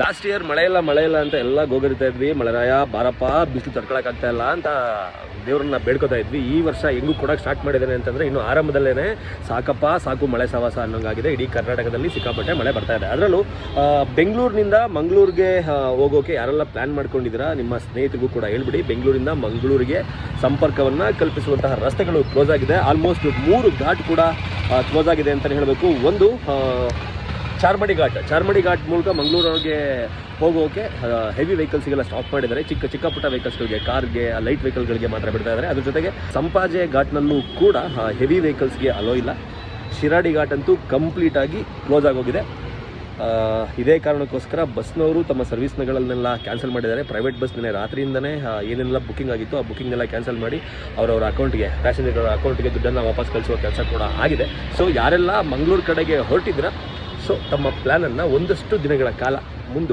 Last year ಮಳೆ ಇಲ್ಲ ಅಂತ ಎಲ್ಲ ಗೋಗರಿತಾ ಇದ್ವಿ. ಮಳೆರಾಯ ಬಾರಪ್ಪ, ಬಿಸಿಲು ತಡ್ಕೊಳಕ್ಕಾಗ್ತಾ ಇಲ್ಲ ಅಂತ ದೇವ್ರನ್ನ ಬೇಡ್ಕೊತಾ ಇದ್ವಿ. ಈ ವರ್ಷ ಹೆಂಗೂ ಕೊಡೋಕೆ ಸ್ಟಾರ್ಟ್ ಮಾಡಿದ್ದಾನೆ ಅಂತಂದರೆ ಇನ್ನು ಆರಂಭದಲ್ಲೇ ಸಾಕಪ್ಪ ಸಾಕು ಮಳೆ ಸವಾಸ ಅನ್ನೋಂಗಾಗಿದೆ. ಇಡೀ ಕರ್ನಾಟಕದಲ್ಲಿ ಸಿಕ್ಕಾಪಟ್ಟೆ ಮಳೆ ಬರ್ತಾ ಇದೆ. ಅದರಲ್ಲೂ ಬೆಂಗಳೂರಿನಿಂದ ಮಂಗಳೂರಿಗೆ ಹೋಗೋಕೆ ಯಾರೆಲ್ಲ ಪ್ಲ್ಯಾನ್ ಮಾಡ್ಕೊಂಡಿದ್ದೀರಾ ನಿಮ್ಮ ಸ್ನೇಹಿತರಿಗೂ ಕೂಡ ಹೇಳ್ಬಿಡಿ. ಬೆಂಗಳೂರಿಂದ ಮಂಗಳೂರಿಗೆ ಸಂಪರ್ಕವನ್ನು ಕಲ್ಪಿಸುವಂತಹ ರಸ್ತೆಗಳು ಕ್ಲೋಸ್ ಆಗಿದೆ. ಆಲ್ಮೋಸ್ಟ್ 3 ಘಾಟ್ ಕೂಡ ಕ್ಲೋಸ್ ಆಗಿದೆ ಅಂತಲೇ ಹೇಳಬೇಕು. ಒಂದು ಚಾರ್ಮಡಿ ಘಾಟ್ ಮೂಲಕ ಮಂಗಳೂರಿಗೆ ಹೋಗೋಕೆ ಹೆವಿ ವೆಹಿಕಲ್ಸ್ಗೆಲ್ಲ ಸ್ಟಾಪ್ ಮಾಡಿದ್ದಾರೆ. ಚಿಕ್ಕ ಪುಟ್ಟ ವೆಹಿಕಲ್ಸ್ಗಳಿಗೆ, ಕಾರ್ಗೆ, ಲೈಟ್ ವೆಹಿಕಲ್ಗಳಿಗೆ ಮಾತ್ರ ಬಿಡ್ತಾ ಇದ್ದಾರೆ. ಅದ್ರ ಜೊತೆಗೆ ಸಂಪಾಜೆ ಘಾಟ್ನಲ್ಲೂ ಕೂಡ ಹೆವಿ ವೆಹಿಕಲ್ಸ್ಗೆ ಅಲೋ ಇಲ್ಲ. ಶಿರಾಡಿ ಘಾಟ್ ಅಂತೂ ಕಂಪ್ಲೀಟಾಗಿ ಕ್ಲೋಸ್ ಆಗೋಗಿದೆ. ಇದೇ ಕಾರಣಕ್ಕೋಸ್ಕರ ಬಸ್ನವರು ತಮ್ಮ ಸರ್ವಿಸ್ಗಳನ್ನೆಲ್ಲ ಕ್ಯಾನ್ಸಲ್ ಮಾಡಿದ್ದಾರೆ. ಪ್ರೈವೇಟ್ ಬಸ್ನೇ ರಾತ್ರಿಯಿಂದನೇ ಏನೆಲ್ಲ ಬುಕ್ಕಿಂಗ್ ಆಗಿತ್ತು ಆ ಬುಕ್ಕಿಂಗ್ನೆಲ್ಲ ಕ್ಯಾನ್ಸಲ್ ಮಾಡಿ ಅವರವರ ಅಕೌಂಟ್ಗೆ, ಪ್ಯಾಸೆಂಜರ್ ಅಕೌಂಟ್ಗೆ ದುಡ್ಡನ್ನು ವಾಪಸ್ ಕಳಿಸುವ ಕೆಲಸ ಕೂಡ ಆಗಿದೆ. ಸೊ ಯಾರೆಲ್ಲ ಮಂಗಳೂರು ಕಡೆಗೆ ಹೊರಟಿದ್ದೀರಾ, ಸೊ ತಮ್ಮ ಪ್ಲ್ಯಾನನ್ನು ಒಂದಷ್ಟು ದಿನಗಳ ಕಾಲ